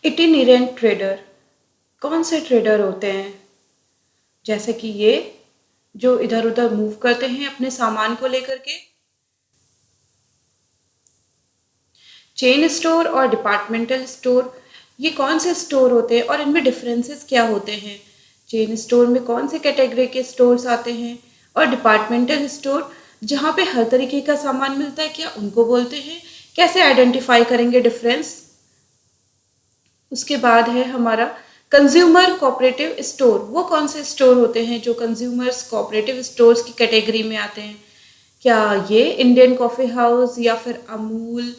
इटिनेरेंट trader कौन से trader होते हैं? जैसे कि ये जो इधर उधर मूव करते हैं अपने सामान को लेकर के। चेन स्टोर और डिपार्टमेंटल स्टोर, ये कौन से स्टोर होते हैं और इनमें डिफरेंसेस क्या होते हैं? चेन स्टोर में कौन से कैटेगरी के स्टोर्स आते हैं और डिपार्टमेंटल स्टोर जहाँ पे हर तरीके का सामान मिलता है, क्या उनको बोलते हैं? कैसे आइडेंटिफाई करेंगे डिफरेंस? उसके बाद है हमारा कंज्यूमर कोऑपरेटिव स्टोर। वो कौन से स्टोर होते हैं जो कंज्यूमर्स कोऑपरेटिव स्टोर्स की कैटेगरी में आते हैं? क्या ये इंडियन कॉफ़ी हाउस या फिर अमूल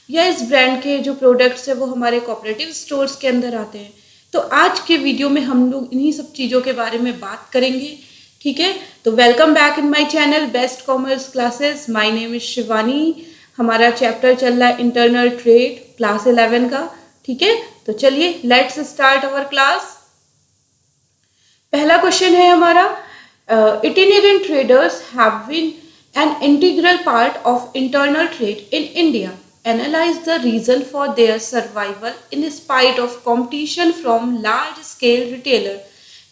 या इस ब्रांड के जो प्रोडक्ट्स है वो हमारे कोऑपरेटिव स्टोर्स के अंदर आते हैं? तो आज के वीडियो में हम लोग इन्हीं सब चीज़ों के बारे में बात करेंगे। ठीक है, तो welcome back in my channel best commerce classes. My name is Shivani. हमारा चैप्टर चल रहा है इंटरनल ट्रेड क्लास 11 का। ठीक है, तो चलिए लेट्स स्टार्ट अवर क्लास। पहला क्वेश्चन है हमारा, itinerant traders have been an integral part of internal trade in India. Analyze the reason for their survival in spite of competition from large scale retailer.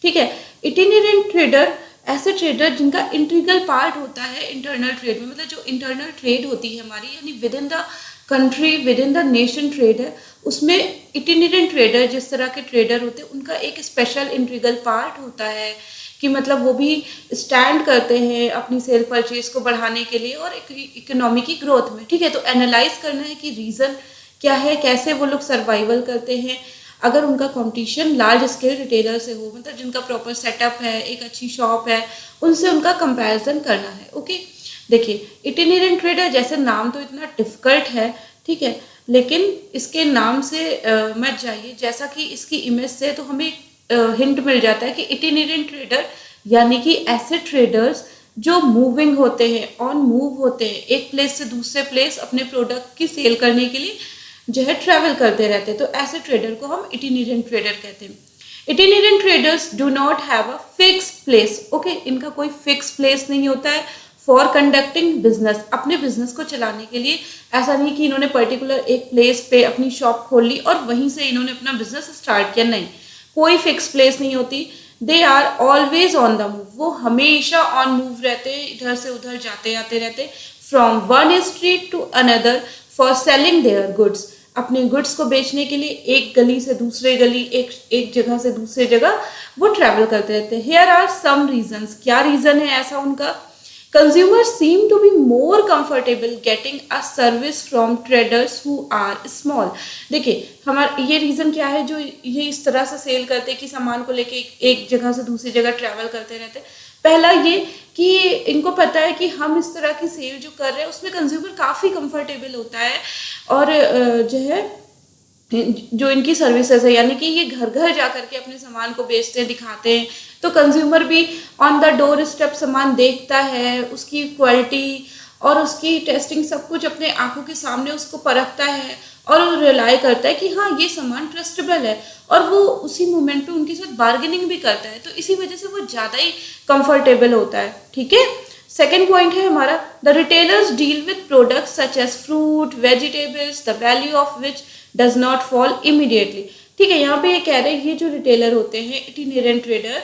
ठीक है, इटिनेरेंट trader ऐसे trader जिनका integral part होता है internal trade में, मतलब जो internal trade होती है हमारी, यानी with in the country with in the nation trade है, उसमें इटिनेरेंट ट्रेडर जिस तरह के ट्रेडर होते हैं उनका एक स्पेशल इंटीग्रल पार्ट होता है कि मतलब वो भी स्टैंड करते हैं अपनी सेल परचेज को बढ़ाने के लिए और इकोनॉमी की ग्रोथ में। ठीक है, तो एनालाइज करना है कि रीज़न क्या है, कैसे वो लोग सर्वाइवल करते हैं अगर उनका कंपटीशन लार्ज स्केल रिटेलर से हो, मतलब जिनका प्रॉपर सेटअप है, एक अच्छी शॉप है, उनसे उनका कंपैरिजन करना है। ओके, देखिए इटिनेरेंट ट्रेडर, जैसे नाम तो इतना डिफिकल्ट है, ठीक है, लेकिन इसके नाम से मत जाइए, जैसा कि इसकी इमेज से तो हमें हिंट मिल जाता है कि इटिनेरेंट ट्रेडर यानी कि ऐसे ट्रेडर्स जो मूविंग होते हैं, ऑन मूव होते हैं, एक प्लेस से दूसरे प्लेस अपने प्रोडक्ट की सेल करने के लिए जो है ट्रैवल करते रहते हैं, तो ऐसे ट्रेडर को हम इटिनेरेंट ट्रेडर कहते हैं। Itinerant traders do not have a fix place. Okay, इनका कोई फिक्स प्लेस नहीं होता है फॉर कंडक्टिंग बिजनेस, अपने बिजनेस को चलाने के लिए। ऐसा नहीं कि इन्होंने पर्टिकुलर एक प्लेस पे अपनी शॉप खोल ली और वहीं से इन्होंने अपना बिजनेस स्टार्ट किया, नहीं, कोई फिक्स प्लेस नहीं होती। They are always on the move, वो हमेशा ऑन मूव रहते हैं, इधर से उधर जाते आते रहते, from one street to another for selling their goods, अपने गुड्स को बेचने के लिए एक गली से दूसरे गली, एक जगह से दूसरे जगह वो ट्रैवल करते रहते हैं। हियर आर सम रीजंस, क्या रीजन है ऐसा उनका? Consumers seem to be more comfortable getting a service from traders who are small. देखिए हमारा ये रीज़न क्या है जो ये इस तरह से सेल करते हैं कि सामान को लेके एक जगह से दूसरी जगह ट्रैवल करते रहते हैं। पहला ये कि इनको पता है कि हम इस तरह की सेल जो कर रहे हैं उसमें कंज्यूमर काफ़ी कंफर्टेबल होता है और जो है जो इनकी सर्विसेज है, यानी कि ये घर घर जा करके अपने सामान को बेचते हैं, दिखाते हैं, तो कंज्यूमर भी ऑन द डोर स्टेप सामान देखता है, उसकी क्वालिटी और उसकी टेस्टिंग सब कुछ अपने आंखों के सामने उसको परखता है और रिलाई करता है कि हाँ ये सामान ट्रस्टेबल है, और वो उसी मोमेंट पे उनके साथ बार्गेनिंग भी करता है, तो इसी वजह से वो ज़्यादा ही कंफर्टेबल होता है। ठीक है, सेकेंड पॉइंट है हमारा, the retailers deal with products such as fruit vegetables the value of which does not fall immediately. ठीक है, यहाँ पे ये कह रहे हैं ये जो रिटेलर होते हैं इटिनेरेंट ट्रेडर,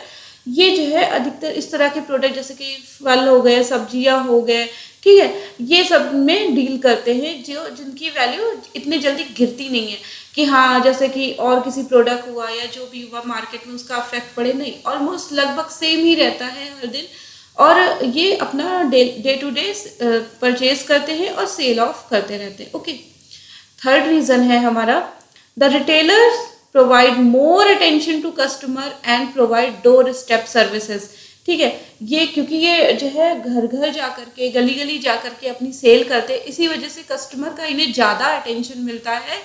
ये जो है अधिकतर इस तरह के प्रोडक्ट जैसे कि फल हो गए, सब्जियां हो गए, ठीक है, ये सब में डील करते हैं जो जिनकी वैल्यू इतनी जल्दी गिरती नहीं है कि हाँ जैसे कि और किसी प्रोडक्ट हुआ या जो भी हुआ मार्केट में उसका अफेक्ट पड़े, नहीं, ऑलमोस्ट लगभग सेम ही रहता है हर दिन, और ये अपना डे टू डे परचेज करते हैं और सेल ऑफ करते रहते हैं। ओके, थर्ड रीजन है हमारा, the retailers provide more attention to customer and provide door step services. ठीक है, ये क्योंकि ये जो है घर घर जा करके, गली गली जा करके अपनी सेल करते हैं, इसी वजह से कस्टमर का इन्हें ज़्यादा अटेंशन मिलता है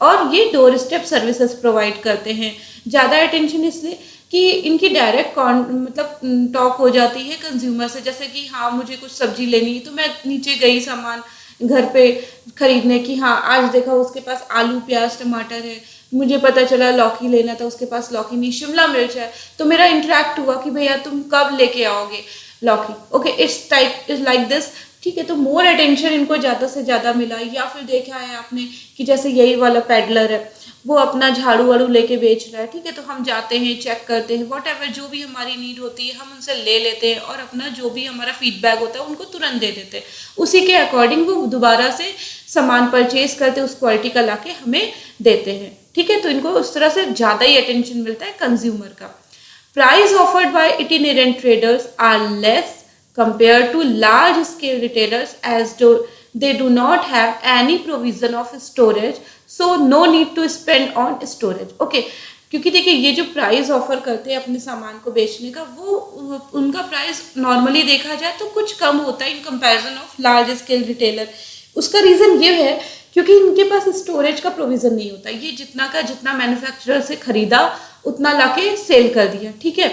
और ये डोर स्टेप सर्विसेज प्रोवाइड करते हैं। ज़्यादा अटेंशन इसलिए कि इनकी डायरेक्ट मतलब टॉक हो जाती है कंज्यूमर से, जैसे कि हाँ मुझे कुछ सब्जी लेनी है तो मैं नीचे गई सामान घर पे खरीदने की, हाँ आज देखा उसके पास आलू प्याज टमाटर है, मुझे पता चला लौकी लेना था उसके पास लौकी नहीं, शिमला मिर्च है, तो मेरा इंटरेक्ट हुआ कि भैया तुम कब लेके आओगे लौकी। ओके, इट्स लाइक दिस, ठीक है। तो मोर अटेंशन इनको ज़्यादा से ज़्यादा मिला। या फिर देखा है आपने कि जैसे यही वाला पैडलर है, वो अपना झाड़ू वाड़ू लेके बेच रहा है, ठीक है, तो हम जाते हैं, चेक करते हैं, वॉट एवर जो भी हमारी नीड होती है हम उनसे ले लेते हैं और अपना जो भी हमारा फीडबैक होता है उनको तुरंत दे देते हैं। उसी के अकॉर्डिंग वो दोबारा से सामान परचेज करते, उस क्वालिटी का लाके हमें देते हैं, ठीक है। तो इनको उस तरह से ज़्यादा ही अटेंशन मिलता है कंज्यूमर का। Price offered by itinerant traders are less compared to large scale retailers as they do not have any provision of storage, so no need to spend on storage. Okay, क्योंकि देखिए ये जो price offer करते हैं अपने सामान को बेचने का, वो उनका प्राइस नॉर्मली देखा जाए तो कुछ कम होता है in comparison of large scale retailer. उसका रीज़न ये है क्योंकि इनके पास स्टोरेज का प्रोविज़न नहीं होता। ये जितना का जितना मैन्युफैक्चरर से खरीदा उतना लाके सेल कर दिया, ठीक है।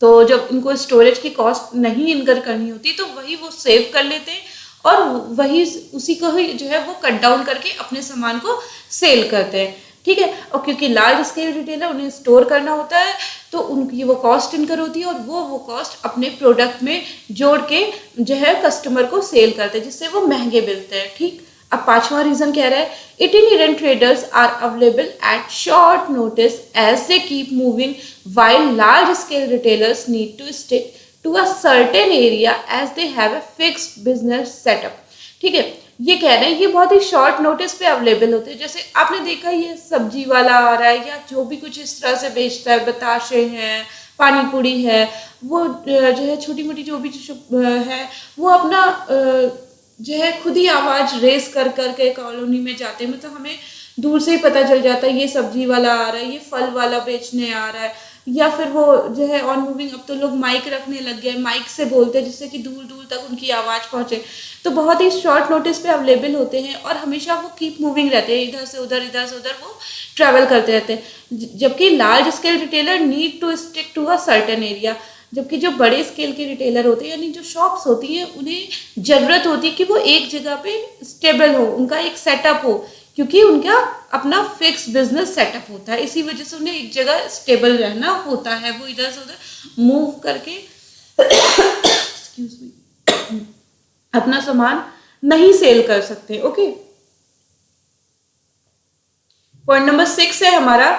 तो जब इनको स्टोरेज की कॉस्ट नहीं इनकर करनी होती तो वही वो सेव कर लेते हैं और वही उसी को ही जो है वो कट डाउन करके अपने सामान को सेल करते हैं, ठीक है। और क्योंकि लार्ज स्केल रिटेलर उन्हें स्टोर करना होता है तो उनकी वो कॉस्ट इनकर होती है और वो कॉस्ट अपने प्रोडक्ट में जोड़ के जो है कस्टमर को सेल करते हैं, जिससे वो महंगे मिलते हैं, ठीक। अब पांचवा रीजन कह रहा है itinerant traders are available at short notice as they keep moving while large scale retailers need to stick to a certain area as they have a fixed business setup, ठीक है। ये कह रहे हैं ये बहुत ही शॉर्ट नोटिस पे available होते हैं। जैसे आपने देखा ये सब्जी वाला आ रहा है या जो भी कुछ इस तरह से बेचता है, बताशे हैं, पानी पूरी है, वो जो है छोटी मोटी जो भी है वो अपना जो है खुद ही आवाज़ रेस कर के कॉलोनी में जाते हैं। मतलब हमें दूर से ही पता चल जाता है ये सब्जी वाला आ रहा है, ये फल वाला बेचने आ रहा है, या फिर वो जो है ऑन मूविंग। अब तो लोग माइक रखने लग गए, माइक से बोलते हैं जिससे कि दूर दूर तक उनकी आवाज़ पहुँचे। तो बहुत ही शॉर्ट नोटिस पे अवेलेबल होते हैं और हमेशा वो कीप मूविंग रहते हैं, इधर से उधर वो ट्रैवल करते रहते हैं। जबकि large scale retailer need to stick to a certain area, जबकि जो बड़े स्केल के रिटेलर होते हैं यानी जो शॉप्स होती हैं उन्हें ज़रूरत होती है कि वो एक जगह पे स्टेबल हो, उनका एक सेटअप हो, क्योंकि उनका अपना फिक्स बिजनेस सेटअप होता है। इसी वजह से उन्हें एक जगह स्टेबल रहना होता है, वो इधर से उधर मूव करके एक्सक्यूज मी अपना सामान नहीं सेल कर सकते। ओके, पॉइंट नंबर 6 है हमारा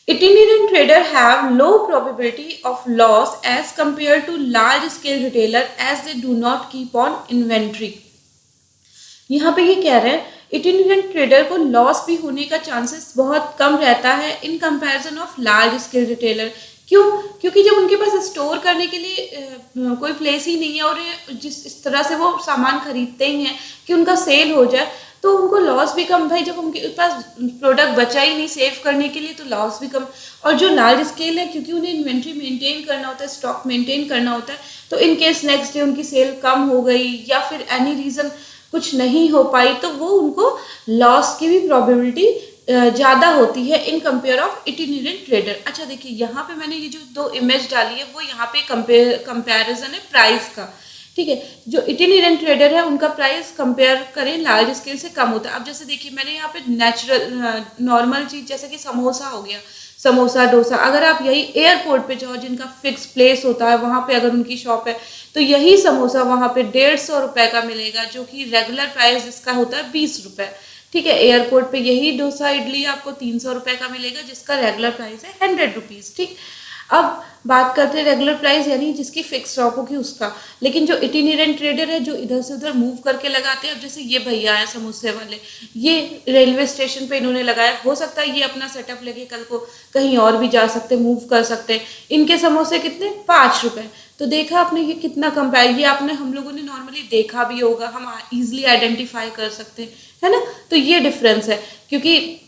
itinerant trader have low probability of loss as compared to large scale retailer as they do not keep on inventory। यहाँ पे ये कह रहे हैं itinerant trader को लॉस भी होने का चांसेस बहुत कम रहता है in comparison of large scale retailer. क्यों? क्योंकि जब उनके पास स्टोर करने के लिए कोई प्लेस ही नहीं है और जिस तरह से वो सामान खरीदते ही हैं कि उनका सेल हो जाए, तो उनको लॉस भी कम। भाई जब उनके पास प्रोडक्ट बचा ही नहीं सेव करने के लिए तो लॉस भी कम। और जो लार्ज स्केल है क्योंकि उन्हें इन्वेंट्री मेंटेन करना होता है, स्टॉक मेंटेन करना होता है, तो इन केस नेक्स्ट डे उनकी सेल कम हो गई या फिर एनी रीज़न कुछ नहीं हो पाई तो वो उनको लॉस की भी प्रोबेबिलिटी ज़्यादा होती है इन कंपेयर ऑफ इटिनेरेंट ट्रेडर। अच्छा देखिए यहाँ पे मैंने ये जो 2 इमेज डाली है वो यहाँ पे कंपैरिजन है प्राइस का, ठीक है। जो इटिनेरेंट ट्रेडर है उनका प्राइस कंपेयर करें लार्ज स्केल से कम होता है। अब जैसे देखिए मैंने यहाँ पे नेचुरल नॉर्मल चीज़ जैसे कि समोसा हो गया, समोसा डोसा, अगर आप यही एयरपोर्ट पे जाओ जिनका फिक्स प्लेस होता है वहाँ पे अगर उनकी शॉप है तो यही समोसा वहाँ पे 150 रुपये का मिलेगा, जो कि रेगुलर प्राइस इसका होता है 20 रुपये, ठीक है। एयरपोर्ट पे यही डोसा इडली आपको 300 रुपये का मिलेगा जिसका रेगुलर प्राइस है 100 रुपीज़, ठीक। अब बात करते हैं रेगुलर प्राइस यानी जिसकी फिक्स शॉप होगी उसका। लेकिन जो इटिनेरेंट ट्रेडर है जो इधर से उधर मूव करके लगाते हैं, अब जैसे ये भैया है समोसे वाले, ये रेलवे स्टेशन पे इन्होंने लगाया, हो सकता है ये अपना सेटअप लेके कल को कहीं और भी जा सकते, मूव कर सकते। इनके समोसे कितने? 5 रुपये। तो देखा आपने ये कितना कंपेयर, ये आपने हम लोगों ने नॉर्मली देखा भी होगा, हम ईजिली आइडेंटिफाई कर सकते हैं, है ना। तो ये डिफरेंस है क्योंकि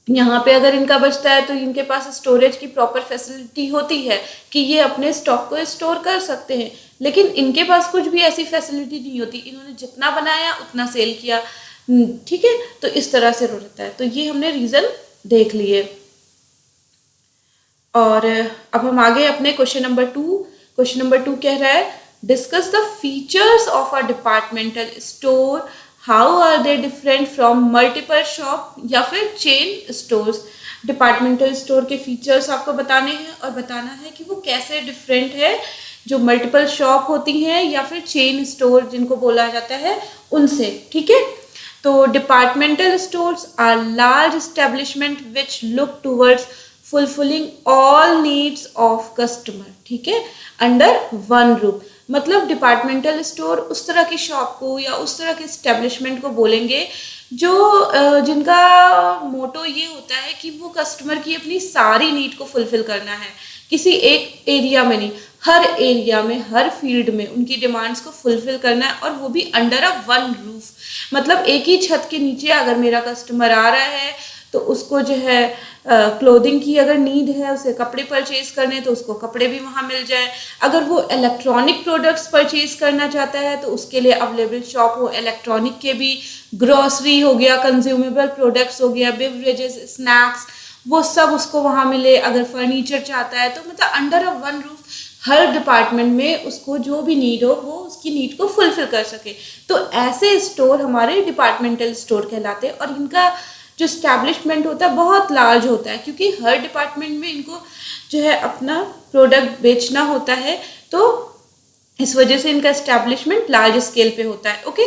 यहाँ पे अगर इनका बचता है तो इनके पास स्टोरेज की प्रॉपर फैसिलिटी होती है कि ये अपने स्टॉक को स्टोर कर सकते हैं, लेकिन इनके पास कुछ भी ऐसी फैसिलिटी नहीं होती। इन्होंने जितना बनाया उतना सेल किया, ठीक है। तो इस तरह से रहता है। तो ये हमने रीज़न देख लिए। और अब हम आगे अपने क्वेश्चन नंबर 2। क्वेश्चन नंबर 2 कह रहा है discuss the features of a departmental store, how are they different from multiple shop या फिर चेन स्टोर्स। डिपार्टमेंटल स्टोर के फीचर्स आपको बताने हैं और बताना है कि वो कैसे डिफरेंट है जो मल्टीपल शॉप होती हैं या फिर चेन स्टोर जिनको बोला जाता है उनसे, ठीक है। तो departmental stores are large establishment which look towards fulfilling all needs of customer, ठीक है, अंडर वन रूफ। मतलब डिपार्टमेंटल स्टोर उस तरह की शॉप को या उस तरह के एस्टेब्लिशमेंट को बोलेंगे जो जिनका मोटो ये होता है कि वो कस्टमर की अपनी सारी नीड को फुलफिल करना है, किसी एक एरिया में नहीं, हर एरिया में, हर फील्ड में उनकी डिमांड्स को फुलफिल करना है, और वो भी अंडर अ वन रूफ। मतलब एक ही छत के नीचे अगर मेरा कस्टमर आ रहा है तो उसको जो है क्लोथिंग की अगर नीड है, उसे कपड़े परचेज करने तो उसको कपड़े भी वहाँ मिल जाए। अगर वो इलेक्ट्रॉनिक प्रोडक्ट्स परचेज करना चाहता है तो उसके लिए अवेलेबल शॉप हो, इलेक्ट्रॉनिक के भी, ग्रॉसरी हो गया, कंज्यूमेबल प्रोडक्ट्स हो गया, बेवरेजेस, स्नैक्स, वो सब उसको वहाँ मिले। अगर फर्नीचर चाहता है तो मतलब under a one roof her department में उसको जो भी नीड हो वो उसकी नीड को फुलफिल कर सके। तो ऐसे स्टोर हमारे डिपार्टमेंटल स्टोर कहलाते हैं, और इनका जो स्टैब्लिशमेंट होता है बहुत लार्ज होता है, क्योंकि हर डिपार्टमेंट में इनको जो है अपना प्रोडक्ट बेचना होता है, तो इस वजह से इनका स्टैब्लिशमेंट लार्ज स्केल पे होता है। Okay,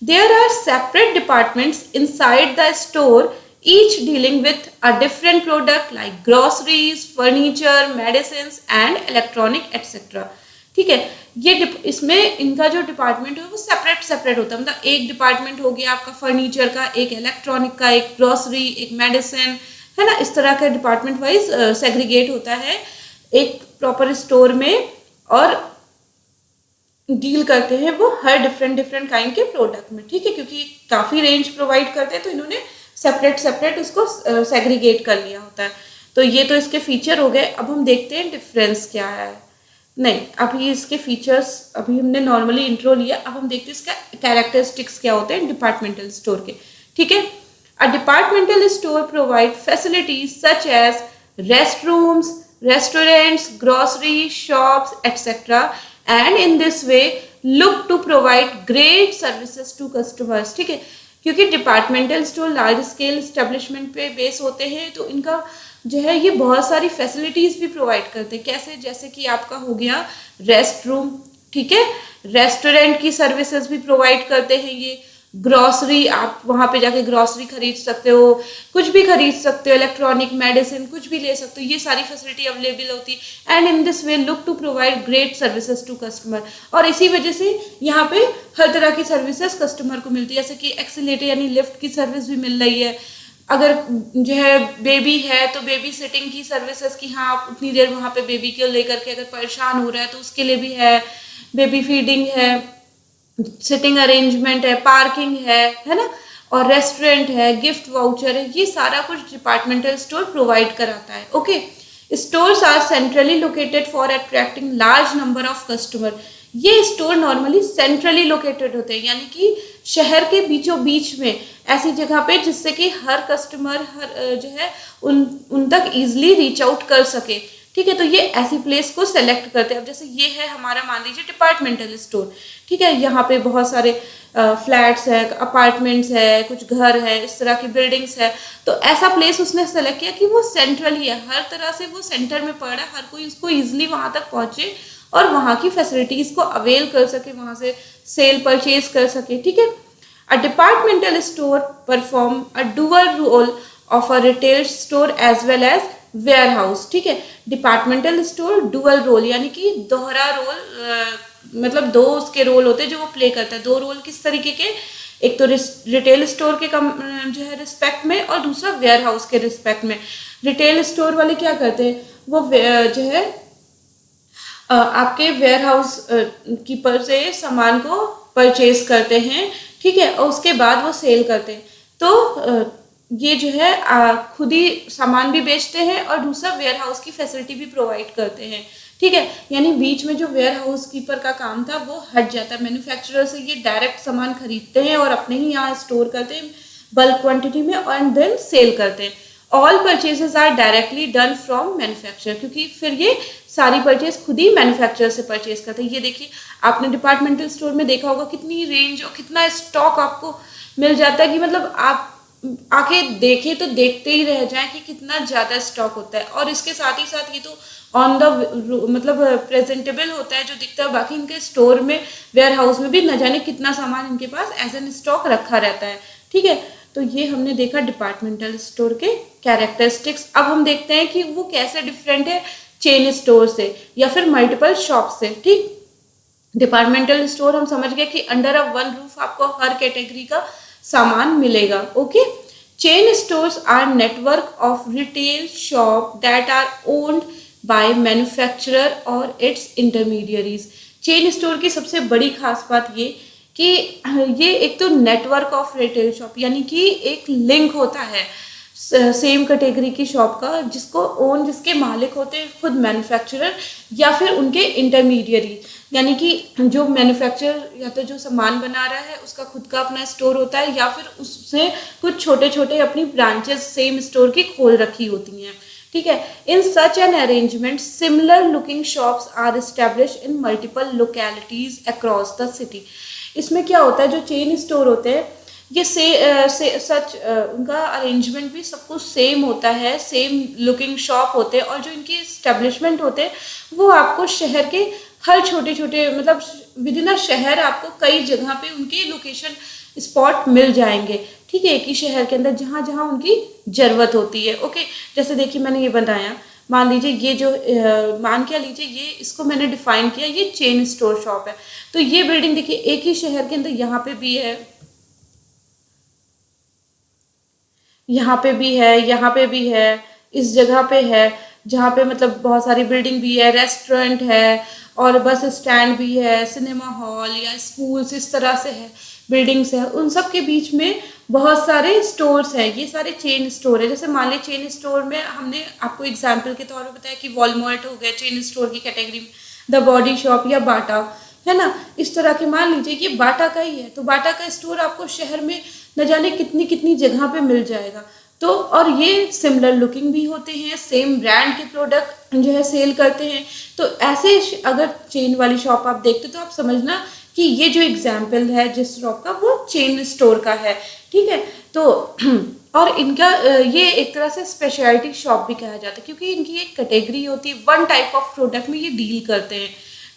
there are separate departments inside the store, each dealing with a different product like groceries, furniture, medicines and electronic etc. ठीक है, ये इसमें इनका जो डिपार्टमेंट है वो सेपरेट सेपरेट होता है। मतलब एक डिपार्टमेंट हो गया आपका फर्नीचर का, एक इलेक्ट्रॉनिक का, एक ग्रोसरी, एक मेडिसिन, है ना, इस तरह का डिपार्टमेंट वाइज सेग्रीगेट होता है एक प्रॉपर स्टोर में, और डील करते हैं वो हर डिफरेंट डिफरेंट काइंड के प्रोडक्ट में, ठीक है, क्योंकि काफ़ी रेंज प्रोवाइड करते हैं तो इन्होंने सेपरेट सेपरेट उसको सेग्रीगेट कर लिया होता है। तो ये तो इसके फीचर हो गए। अब हम देखते हैं डिफरेंस क्या है। नहीं, अभी इसके फीचर्स अभी हमने नॉर्मली इंट्रो लिया, अब हम देखते हैं इसका कैरेक्टरिस्टिक्स क्या होते हैं डिपार्टमेंटल स्टोर के, ठीक है। A departmental store provide facilities such as rest rooms, restaurants, grocery shops etcetera, and in this way look to provide great services to customers, ठीक है। क्योंकि departmental store large scale establishment पे base होते हैं तो इनका जो है ये बहुत सारी फैसिलिटीज़ भी प्रोवाइड करते हैं। कैसे? जैसे कि आपका हो गया रेस्ट रूम, ठीक है, रेस्टोरेंट की सर्विसेज भी प्रोवाइड करते हैं ये, ग्रॉसरी, आप वहाँ पे जाके ग्रॉसरी खरीद सकते हो, कुछ भी खरीद सकते हो, इलेक्ट्रॉनिक, मेडिसिन, कुछ भी ले सकते हो, ये सारी फैसिलिटी अवेलेबल होती है। And in this way look to provide great services to customer, और इसी वजह से यहाँ पे हर तरह की सर्विसेज कस्टमर को मिलती है, जैसे कि एक्सीलेटर यानी लिफ्ट की सर्विस भी मिल रही है। अगर जो है बेबी है तो बेबी सिटिंग की सर्विसेज की, हाँ आप उतनी देर वहाँ पे बेबी को लेकर के अगर परेशान हो रहा है तो उसके लिए भी है, बेबी फीडिंग है, सिटिंग अरेंजमेंट है, पार्किंग है ना, और रेस्टोरेंट है, गिफ्ट वाउचर है, ये सारा कुछ डिपार्टमेंटल स्टोर प्रोवाइड कराता है। Okay, stores are centrally located for attracting large number of customer. ये स्टोर नॉर्मली सेंट्रली लोकेटेड होते हैं, यानी कि शहर के बीचों बीच में ऐसी जगह पे जिससे कि हर कस्टमर हर जो है उन तक इजिली रीच आउट कर सके, ठीक है। तो ये ऐसी प्लेस को सेलेक्ट करते हैं। अब जैसे ये है हमारा, मान लीजिए डिपार्टमेंटल स्टोर, ठीक है, यहाँ पे बहुत सारे फ्लैट्स है, अपार्टमेंट्स है, कुछ घर है, इस तरह की बिल्डिंग्स है, तो ऐसा प्लेस उसने सेलेक्ट किया कि वो सेंट्रली है, हर तरह से वो सेंटर में पड़ रहा है, हर कोई उसको ईजिली वहाँ तक पहुँचे और वहाँ की फैसिलिटीज़ को अवेल कर सके, वहाँ से सेल परचेज कर सके, ठीक है। A departmental store perform a dual role of a retail store as well as ware house, ठीक है। डिपार्टमेंटल स्टोर डुअल रोल यानी कि दोहरा रोल, मतलब दो उसके रोल होते हैं जो वो प्ले करता है। दो रोल किस तरीके के? एक तो रिटेल स्टोर के जो है रिस्पेक्ट में, और दूसरा वेयर हाउस के रिस्पेक्ट में। रिटेल स्टोर वाले क्या करते हैं, वो जो है आपके वेयर हाउस कीपर से सामान को परचेज करते हैं, ठीक है, और उसके बाद वो सेल करते हैं। तो ये जो है खुद ही सामान भी बेचते हैं और दूसरा वेयर हाउस की फैसिलिटी भी प्रोवाइड करते हैं, ठीक है। यानी बीच में जो वेयर हाउस कीपर का काम था वो हट जाता है। मैन्युफैक्चरर से ये डायरेक्ट सामान खरीदते हैं और अपने ही यहाँ स्टोर करते हैं बल्क क्वांटिटी में, और देन सेल करते हैं। All purchases are directly done from manufacturer, क्योंकि फिर ये सारी परचेज खुद ही मैन्युफैक्चरर से परचेज करते हैं। ये देखिए, आपने डिपार्टमेंटल स्टोर में देखा होगा कितनी रेंज और कितना स्टॉक आपको मिल जाता है कि मतलब आप आके देखें तो देखते ही रह जाएं कि कितना ज़्यादा स्टॉक होता है। और इसके साथ ही साथ ये तो ऑन द मतलब प्रेजेंटेबल होता है जो दिखता है, बाकी इनके स्टोर में, वेयर हाउस में भी न जाने कितना सामान इनके पास एज एन स्टॉक रखा रहता है। ठीक है, तो ये हमने देखा डिपार्टमेंटल स्टोर के कैरेक्टरिस्टिक्स। अब हम देखते हैं कि वो कैसे डिफरेंट है चेन स्टोर से या फिर मल्टीपल शॉप से। ठीक, डिपार्टमेंटल स्टोर हम समझ गए कि अंडर अ वन रूफ आपको हर कैटेगरी का सामान मिलेगा। Okay, chain stores are network of retail shop that are owned by manufacturer और इट्स इंटरमीडियरीज। चेन स्टोर की सबसे बड़ी खास बात ये कि ये एक तो नेटवर्क ऑफ रिटेल शॉप, यानी कि एक लिंक होता है सेम कैटेगरी की शॉप का, जिसको ओन, जिसके मालिक होते हैं खुद मैन्युफैक्चरर या फिर उनके इंटरमीडियरी, यानी कि जो मैन्युफैक्चरर या तो जो सामान बना रहा है उसका खुद का अपना स्टोर होता है, या फिर उससे कुछ छोटे छोटे अपनी ब्रांचेस सेम स्टोर की खोल रखी होती हैं। ठीक है, in such an arrangement similar looking shops are establish in multiple localities across the city. इसमें क्या होता है, जो चेन स्टोर होते हैं ये सच उनका अरेंजमेंट भी सब कुछ सेम होता है, सेम लुकिंग शॉप होते हैं, और जो इनके इस्टेब्लिशमेंट होते हैं वो आपको शहर के हर छोटे छोटे मतलब विद इन अ शहर आपको कई जगह पे उनके लोकेशन स्पॉट मिल जाएंगे। ठीक है, एक ही शहर के अंदर जहाँ जहाँ उनकी ज़रूरत होती है। ओके, जैसे देखिए मैंने ये बताया, मान लीजिए ये जो मान क्या लीजिए ये, इसको मैंने डिफाइन किया, ये चेन स्टोर शॉप है। तो ये बिल्डिंग देखिए एक ही शहर के अंदर यहाँ पे भी है, यहाँ पे भी है, यहाँ पे भी है, इस जगह पे है जहाँ पे मतलब बहुत सारी बिल्डिंग भी है, रेस्टोरेंट है और बस स्टैंड भी है, सिनेमा हॉल या स्कूल्स, इस तरह से है, बिल्डिंग्स है, उन सब के बीच में बहुत सारे स्टोर्स हैं। ये सारे चेन स्टोर है। जैसे मान लीजिए चेन स्टोर में हमने आपको एग्जाम्पल के तौर पर बताया कि वॉलमार्ट हो गया चेन स्टोर की कैटेगरी में, द बॉडी शॉप या बाटा, है ना, इस तरह के। मान लीजिए ये बाटा का ही है, तो बाटा का स्टोर आपको शहर में न जाने कितनी कितनी जगह पे मिल जाएगा। तो और ये सिमिलर लुकिंग भी होते हैं, सेम ब्रांड के प्रोडक्ट जो है सेल करते हैं। तो ऐसे अगर चेन वाली शॉप आप देखते तो आप समझना कि ये जो एग्जाम्पल है जिस शॉप का वो चेन स्टोर का है। ठीक है, तो और इनका ये एक तरह से स्पेशलिटी शॉप भी कहा जाता है, क्योंकि इनकी एक कैटेगरी होती है, वन टाइप ऑफ प्रोडक्ट में ये डील करते हैं।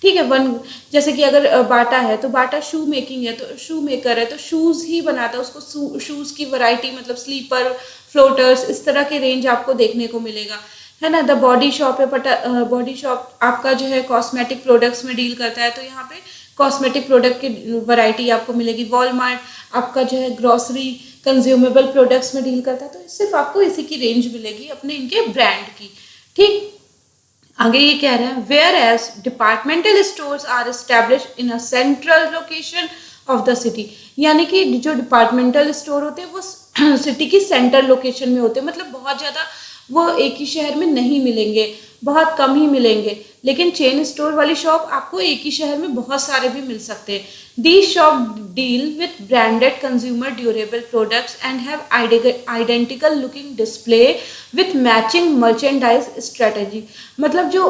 ठीक है, वन, जैसे कि अगर बाटा है तो बाटा शू मेकिंग है, तो शू मेकर है तो शूज़ ही बनाता है, उसको शूज़ की वैरायटी मतलब स्लीपर, फ्लोटर्स, इस तरह के रेंज आपको देखने को मिलेगा, है ना। द बॉडी शॉप है, बॉडी शॉप आपका जो है कॉस्मेटिक प्रोडक्ट्स में डील करता है, तो यहाँ पे कॉस्मेटिक प्रोडक्ट की वैरायटी आपको मिलेगी। वॉलमार्ट आपका जो है ग्रॉसरी कंज्यूमेबल प्रोडक्ट्स में डील करता है, तो सिर्फ आपको इसी की रेंज मिलेगी अपने इनके ब्रांड की। ठीक, आगे ये कह रहे हैं whereas departmental stores are establish in a central location of the city, यानी कि जो डिपार्टमेंटल स्टोर होते हैं वो सिटी की सेंट्रल लोकेशन में होते हैं, मतलब बहुत ज़्यादा वो एक ही शहर में नहीं मिलेंगे, बहुत कम ही मिलेंगे। लेकिन चेन स्टोर वाली शॉप आपको एक ही शहर में बहुत सारे भी मिल सकते हैं। These shop deal with branded consumer durable products and have identical looking display with matching merchandise strategy। मतलब जो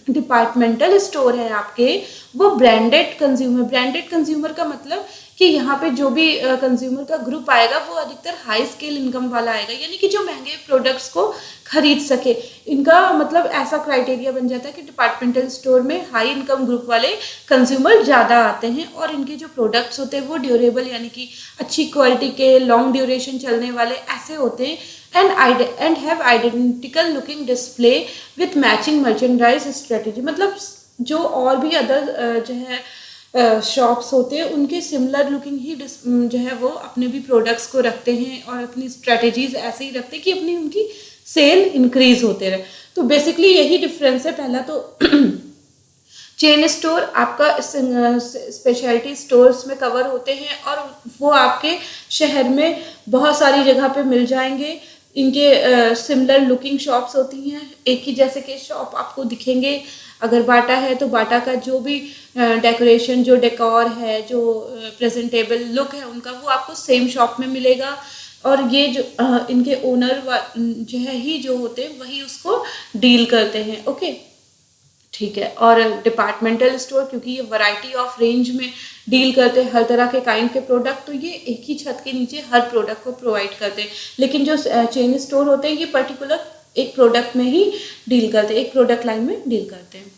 डिपार्टमेंटल स्टोर है आपके वो ब्रांडेड कंज्यूमर का मतलब कि यहाँ पे जो भी कंज्यूमर का ग्रुप आएगा वो अधिकतर हाई स्केल इनकम वाला आएगा, यानी कि जो महंगे प्रोडक्ट्स को खरीद सके। इनका मतलब ऐसा क्राइटेरिया बन जाता है कि डिपार्टमेंटल स्टोर में हाई इनकम ग्रुप वाले कंज्यूमर ज़्यादा आते हैं, और इनके जो प्रोडक्ट्स होते हैं वो ड्यूरेबल यानी कि अच्छी क्वालिटी के, लॉन्ग ड्यूरेशन चलने वाले ऐसे होते हैं, and have identical looking display with matching merchandise strategy. मतलब जो और भी अदर जो है शॉप्स होते हैं उनके सिमिलर लुकिंग ही जो है वो अपने भी प्रोडक्ट्स को रखते हैं और अपनी स्ट्रेटेजीज ऐसे ही रखते हैं कि अपनी उनकी सेल इंक्रीज होते रहे। तो बेसिकली यही डिफरेंस है। पहला तो चेन स्टोर आपका स्पेशलिटी स्टोर्स में कवर होते हैं और वो आपके शहर में बहुत सारी जगह पे मिल जाएंगे। इनके सिमिलर लुकिंग शॉप्स होती हैं, एक ही जैसे के शॉप आपको दिखेंगे। अगर बाटा है तो बाटा का जो भी डेकोरेशन, जो डेकोर है, जो प्रेजेंटेबल लुक है उनका, वो आपको सेम शॉप में मिलेगा। और ये जो इनके ओनर जो है ही जो होते हैं वही उसको डील करते हैं। ओके, ठीक है। और डिपार्टमेंटल स्टोर क्योंकि ये वैरायटी ऑफ रेंज में डील करते हैं हर तरह के काइंड के प्रोडक्ट, तो ये एक ही छत के नीचे हर प्रोडक्ट को प्रोवाइड करते हैं। लेकिन जो चेन स्टोर होते हैं ये पर्टिकुलर एक प्रोडक्ट में ही डील करते हैं, एक प्रोडक्ट लाइन में डील करते हैं।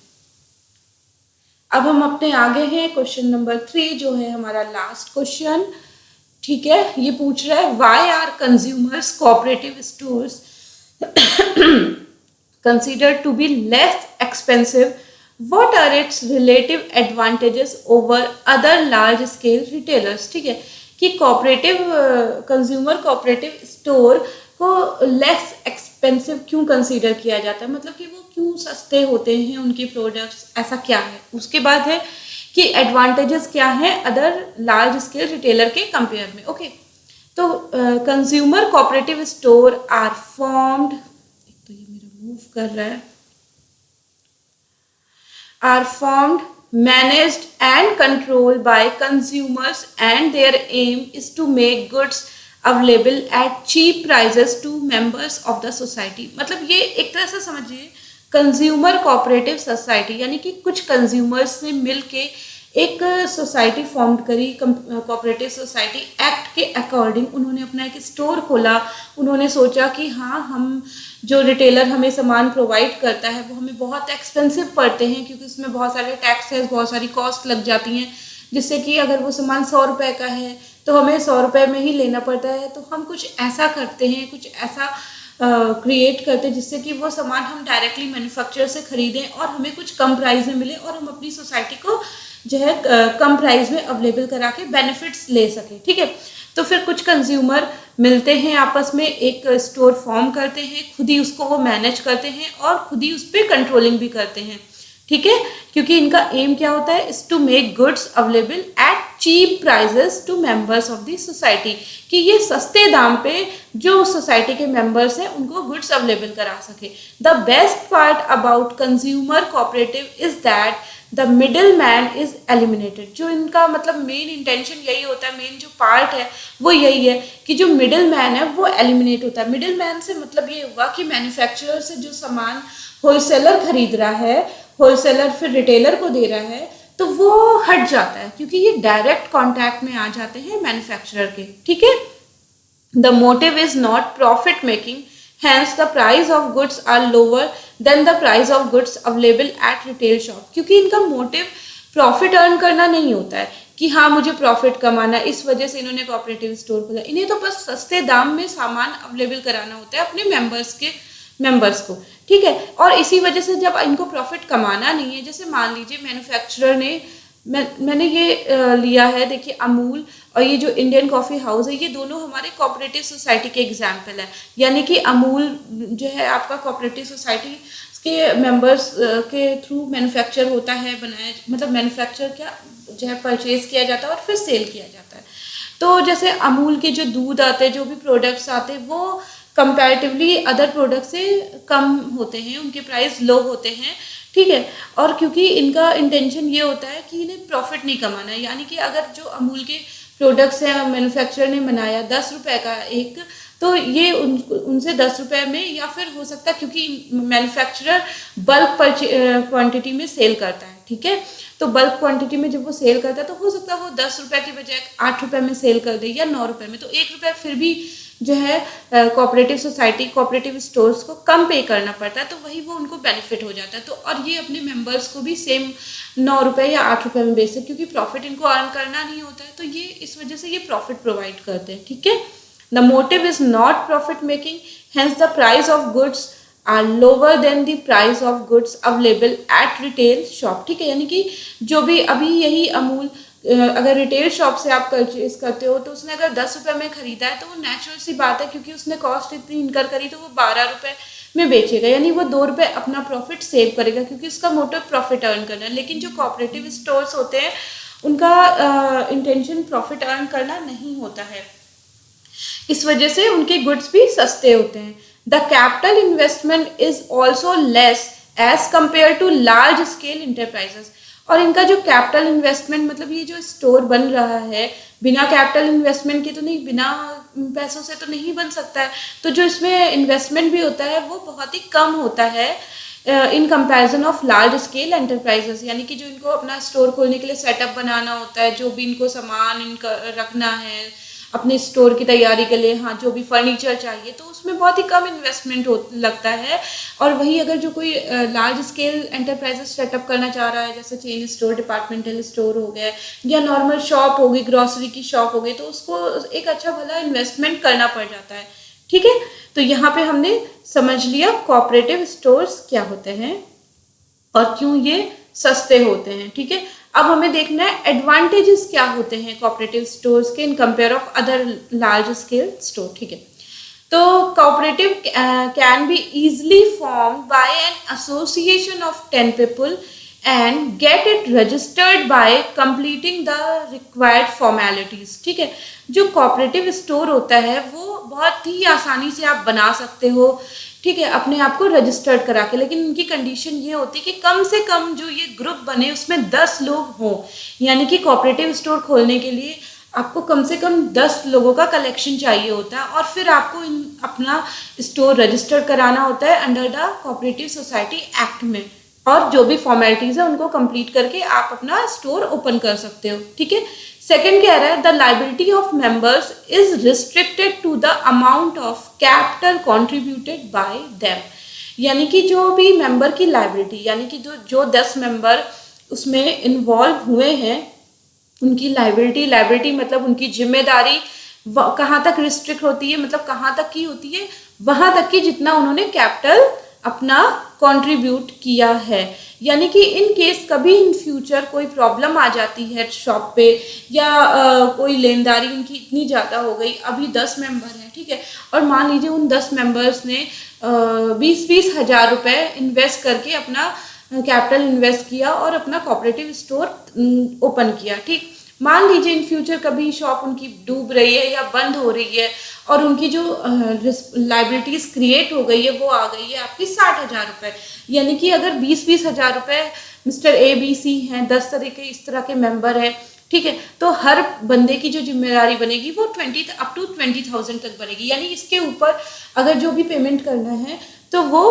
अब हम अपने आगे हैं क्वेश्चन नंबर 3 जो है हमारा लास्ट क्वेश्चन। ठीक है, ये पूछ रहा है why are consumers cooperative stores considered to be less expensive, what are its relative advantages over other large scale retailers। ठीक है, कि कोऑपरेटिव कंज्यूमर कोऑपरेटिव स्टोर को लेस एक्सपेंसिव क्यों कंसीडर किया जाता है, मतलब कि वो क्यों सस्ते होते हैं उनके प्रोडक्ट्स, ऐसा क्या है। उसके बाद है कि एडवांटेजेस क्या हैं अदर लार्ज स्केल रिटेलर के कंपेयर में। ओके, तो consumer cooperative store are formed, तो ये मेरा मूव कर रहा है, are formed, managed and controlled by consumers and their aim is to make goods available at cheap prices to members of the society। मतलब ये एक तरह से समझिए कंज्यूमर कोऑपरेटिव सोसाइटी, यानी कि कुछ कंज्यूमर्स ने मिलके एक सोसाइटी फॉर्म करी, कोऑपरेटिव सोसाइटी एक्ट के अकॉर्डिंग उन्होंने अपना एक स्टोर खोला। उन्होंने सोचा कि हाँ, हम जो रिटेलर हमें सामान प्रोवाइड करता है वो हमें बहुत एक्सपेंसिव पड़ते हैं क्योंकि उसमें बहुत सारे टैक्सेस, बहुत सारी कॉस्ट लग जाती हैं, जिससे कि अगर वो सामान 100 रुपये का है तो हमें 100 रुपये में ही लेना पड़ता है। तो हम कुछ ऐसा करते हैं, कुछ ऐसा क्रिएट करते हैं जिससे कि वो सामान हम डायरेक्टली मैन्युफैक्चरर से खरीदें और हमें कुछ कम प्राइस में मिले और हम अपनी सोसाइटी को जो है कम प्राइस में अवेलेबल करा के बेनिफिट्स ले सकें। ठीक है, तो फिर कुछ कंज्यूमर मिलते हैं आपस में, एक स्टोर फॉर्म करते हैं, खुद ही उसको वो मैनेज करते हैं और खुद ही उस पर कंट्रोलिंग भी करते हैं। ठीक है, क्योंकि इनका एम क्या होता है, is to make goods available at cheap prices to members of the society, कि ये सस्ते दाम पे जो सोसाइटी के मेंबर्स हैं उनको गुड्स अवेलेबल करा सके। The best part about consumer cooperative is that the middle man is eliminated. जो इनका मतलब मेन इंटेंशन यही होता है, मेन जो पार्ट है वो यही है कि जो मिडिल मैन है वो एलिमिनेट होता है। मिडिल मैन से मतलब ये हुआ कि मैन्युफैक्चरर से जो सामान होलसेलर खरीद रहा है, होलसेलर फिर रिटेलर को दे रहा है, तो वो हट जाता है क्योंकि ये डायरेक्ट कॉन्टैक्ट में आ जाते हैं मैन्युफैक्चरर के। ठीक है, the motive is not profit making, hence the price of goods are lower than the price of goods available at retail shop। क्योंकि इनका मोटिव प्रॉफिट अर्न करना नहीं होता है कि हाँ मुझे प्रॉफिट कमाना, इस वजह से इन्होंने कोऑपरेटिव स्टोर खोला। इन्हें तो बस सस्ते दाम में सामान अवेलेबल कराना होता है अपने मेंबर्स को। ठीक है, और इसी वजह से जब इनको प्रॉफिट कमाना नहीं है, जैसे मान लीजिए मैन्युफैक्चरर ने मैंने ये लिया है, देखिए अमूल और ये जो इंडियन कॉफ़ी हाउस है, ये दोनों हमारे कोऑपरेटिव सोसाइटी के एग्जाम्पल है। यानी कि अमूल जो है आपका कोऑपरेटिव सोसाइटी के मेंबर्स के थ्रू मैन्युफैक्चर होता है, बनाया मतलब मैन्युफैक्चर क्या जो है परचेज किया जाता है और फिर सेल किया जाता है। तो जैसे अमूल के जो दूध आते हैं, जो भी प्रोडक्ट्स आते हैं, वो कंपैरेटिवली अदर प्रोडक्ट से कम होते हैं, उनके प्राइस लो होते हैं। ठीक है, और क्योंकि इनका इंटेंशन ये होता है कि इन्हें प्रॉफिट नहीं कमाना है, यानी कि अगर जो अमूल के प्रोडक्ट्स हैं मैन्युफैक्चरर ने बनाया 10 रुपये का एक, तो ये उनसे 10 रुपये में, या फिर हो सकता है क्योंकि मैन्युफैक्चरर बल्क क्वांटिटी में सेल करता है। ठीक है, तो बल्क क्वांटिटी में जब वो सेल करता है तो हो सकता है वो 10 रुपये की बजाय 8 रुपये में सेल कर दे या 9 रुपये में, तो 1 रुपये फिर भी जो है कोऑपरेटिव सोसाइटी, कोऑपरेटिव स्टोर्स को कम पे करना पड़ता है, तो वही वो उनको बेनिफिट हो जाता है। तो और ये अपने मेंबर्स को भी सेम 9 रुपये या 8 रुपये में बेचते हैं क्योंकि प्रॉफिट इनको अर्न करना नहीं होता है, तो ये इस वजह से ये प्रॉफिट प्रोवाइड करते हैं। ठीक है, the motive is not profit making, hence the price of goods are lower than the price of goods available at retail shop. ठीक है, यानी कि जो भी अभी यही अमूल अगर रिटेल शॉप से आप परचेज करते हो तो उसने अगर 10 रुपये में खरीदा है तो वो नेचुरल सी बात है, क्योंकि उसने कॉस्ट इतनी इनकर करी तो वो 12 रुपये में बेचेगा, यानी वो 2 रुपये अपना प्रॉफिट सेव करेगा क्योंकि उसका मोटिव प्रॉफिट अर्न करना है। लेकिन जो कोऑपरेटिव स्टोर्स होते हैं उनका इंटेंशन प्रॉफिट अर्न करना नहीं होता है, इस वजह से उनके गुड्स भी सस्ते होते हैं। The capital investment is also less as compare to large scale enterprises. और इनका जो कैपिटल इन्वेस्टमेंट, मतलब ये जो स्टोर बन रहा है बिना कैपिटल इन्वेस्टमेंट के तो नहीं, बिना पैसों से तो नहीं बन सकता है, तो जो इसमें इन्वेस्टमेंट भी होता है वो बहुत ही कम होता है, in comparison of large scale enterprises, यानी कि जो इनको अपना स्टोर खोलने के लिए सेटअप बनाना होता है, जो भी इनको सामान इनका रखना है अपने स्टोर की तैयारी के लिए, हाँ जो भी फर्नीचर चाहिए, तो उसमें बहुत ही कम इन्वेस्टमेंट लगता है। और वही अगर जो कोई लार्ज स्केल एंटरप्राइजेस सेटअप करना चाह रहा है, जैसे चेन स्टोर, डिपार्टमेंटल स्टोर हो गया या नॉर्मल शॉप होगी, ग्रॉसरी की शॉप हो गई, तो उसको एक अच्छा भला इन्वेस्टमेंट करना पड़ जाता है। ठीक है, तो यहाँ पे हमने समझ लिया कोऑपरेटिव स्टोर्स क्या होते हैं और क्यों ये सस्ते होते हैं। ठीक है, अब हमें देखना है एडवांटेजेस क्या होते हैं कोऑपरेटिव स्टोर्स के in compare of other large scale store. ठीक है, तो cooperative can be easily form by an association of 10 people and get it registered bye completing the required formalities. ठीक है, जो कोऑपरेटिव स्टोर होता है वो बहुत ही आसानी से आप बना सकते हो, ठीक है, अपने आप को रजिस्टर्ड करा के, लेकिन उनकी कंडीशन ये होती है कि कम से कम जो ये ग्रुप बने उसमें 10 लोग हों, यानी कि कोऑपरेटिव स्टोर खोलने के लिए आपको कम से कम 10 लोगों का कलेक्शन चाहिए होता है और फिर आपको अपना स्टोर रजिस्टर कराना होता है under the cooperative society act में, और जो भी फॉर्मेलिटीज है उनको कंप्लीट करके आप अपना स्टोर ओपन कर सकते हो। ठीक है, सेकंड कह रहा है the liability of members is restricted to the amount of capital contributed by them, यानी कि जो भी मेंबर की लाइबिलिटी, यानी कि जो 10 मेंबर उसमें इन्वॉल्व हुए हैं उनकी लाइबिलिटी मतलब उनकी जिम्मेदारी कहाँ तक रिस्ट्रिक्ट होती है, मतलब कहाँ तक की होती है, वहां तक की जितना उन्होंने कैपिटल अपना कंट्रीब्यूट किया है। यानी कि इन केस कभी इन फ्यूचर कोई प्रॉब्लम आ जाती है शॉप पे या कोई लेनदारी उनकी इतनी ज़्यादा हो गई, अभी 10 मेंबर हैं, ठीक है, और मान लीजिए उन 10 मेंबर्स ने 20-20 हज़ार रुपये इन्वेस्ट करके अपना कैपिटल इन्वेस्ट किया और अपना कोऑपरेटिव स्टोर ओपन किया। ठीक, मान लीजिए इन फ्यूचर कभी शॉप उनकी डूब रही है या बंद हो रही है और उनकी जो लाइबिलिटीज क्रिएट हो गई है वो आ गई है आपकी 60,000 रुपये, यानी कि अगर 20-20 हज़ार रुपये मिस्टर ABC हैं, 10 तरह के इस तरह के मेंबर हैं, ठीक है, तो हर बंदे की जो जिम्मेदारी बनेगी वो 20,000 तक बनेगी, यानी इसके ऊपर अगर जो भी पेमेंट करना है तो वो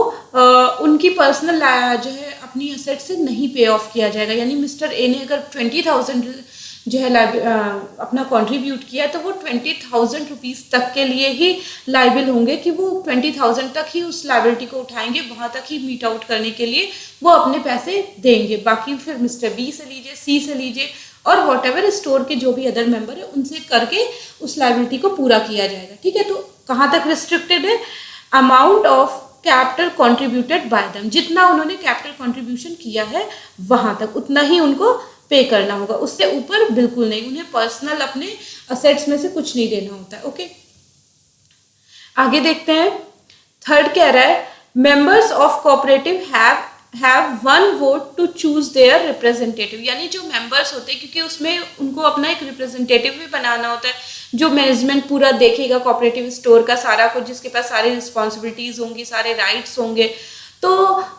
उनकी पर्सनल जो है अपनी एसेट से नहीं पे ऑफ किया जाएगा। यानी मिस्टर ए ने अगर 20,000 जो है अपना कंट्रीब्यूट किया तो वो 20,000 रुपीज़ तक के लिए ही लाइबल होंगे, कि वो 20,000 तक ही उस लाइबिलिटी को उठाएंगे, वहाँ तक ही मीट आउट करने के लिए वो अपने पैसे देंगे, बाकी फिर मिस्टर B से लीजिए, C से लीजिए और वॉट एवर स्टोर के जो भी अदर मेंबर है उनसे करके उस लाइबिलिटी को पूरा किया जाएगा। ठीक है, तो कहाँ तक रिस्ट्रिक्टेड है, amount of capital contributed by them, जितना उन्होंने कैपिटल कॉन्ट्रीब्यूशन किया है वहां तक उतना ही उनको पे करना होगा, उससे ऊपर बिल्कुल नहीं, उन्हें पर्सनल अपने असेट्स में से कुछ नहीं देना होता है। ओके, आगे देखते हैं। थर्ड कह रहा है members of cooperative have one vote to choose their representative, यानी जो मेंबर्स होते हैं क्योंकि उसमें उनको अपना एक रिप्रेजेंटेटिव भी बनाना होता है, जो मैनेजमेंट पूरा देखेगा कोऑपरेटिव स्टोर का सारा कुछ, जिसके पास सारी रिस्पॉन्सिबिलिटीज होंगी, सारे राइट्स होंगे, तो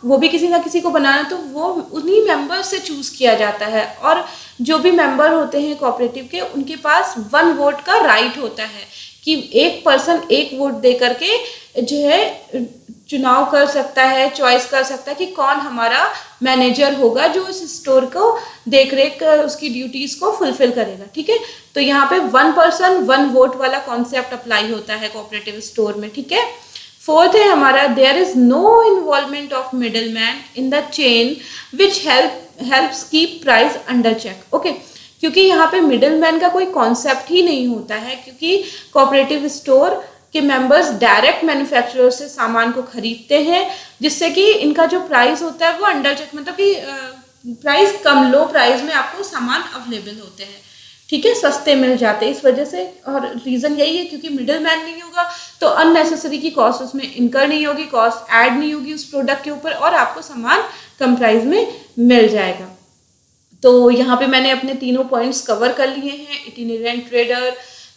वो भी किसी ना किसी को बनाना, तो वो उन्हीं मेंबर्स से चूज किया जाता है। और जो भी मेंबर होते हैं कोऑपरेटिव के उनके पास 1 वोट का राइट होता है कि एक पर्सन 1 वोट दे करके जो है चुनाव कर सकता है, चॉइस कर सकता है कि कौन हमारा मैनेजर होगा जो इस स्टोर को देख रेख उसकी ड्यूटीज को फुलफिल करेगा। ठीक है, तो यहाँ पे 1 पर्सन 1 वोट वाला कॉन्सेप्ट अप्लाई होता है कोऑपरेटिव स्टोर में। ठीक है, फोर्थ है हमारा there is no involvement of middle man in the chain which helps keep price under check. Okay, क्योंकि यहाँ पे मिडल मैन का कोई कॉन्सेप्ट ही नहीं होता है, क्योंकि कोऑपरेटिव स्टोर के मेंबर्स डायरेक्ट मैन्युफैक्चरर से सामान को खरीदते हैं, जिससे कि इनका जो प्राइस होता है वो अंडर चेक, मतलब कि प्राइस कम, लो प्राइस में आपको सामान अवेलेबल होते हैं। ठीक है, सस्ते मिल जाते हैं इस वजह से, और रीज़न यही है क्योंकि मिडिल मैन नहीं होगा तो अननेसेसरी की कॉस्ट उसमें इनकर नहीं होगी, कॉस्ट ऐड नहीं होगी उस प्रोडक्ट के ऊपर, और आपको सामान कम प्राइस में मिल जाएगा। तो यहाँ पे मैंने अपने तीनों पॉइंट्स कवर कर लिए हैं, itinerant trader,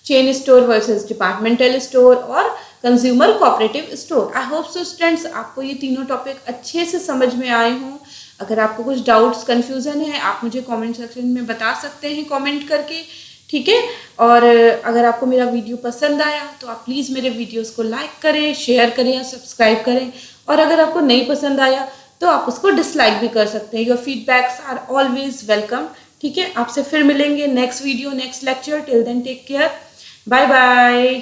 chain store versus departmental store और consumer cooperative store. I hope so students आपको ये तीनों टॉपिक अच्छे से समझ में आए हों। अगर आपको कुछ डाउट्स कन्फ्यूज़न है आप मुझे कमेंट सेक्शन में बता सकते हैं कमेंट करके, ठीक है। और अगर आपको मेरा वीडियो पसंद आया तो आप प्लीज़ मेरे वीडियोस को लाइक करें, शेयर करें या सब्सक्राइब करें, और अगर आपको नहीं पसंद आया तो आप उसको डिसलाइक भी कर सकते हैं। Your feedbacks are always welcome. ठीक है, आपसे फिर मिलेंगे next video next lecture. Till then take care, bye bye.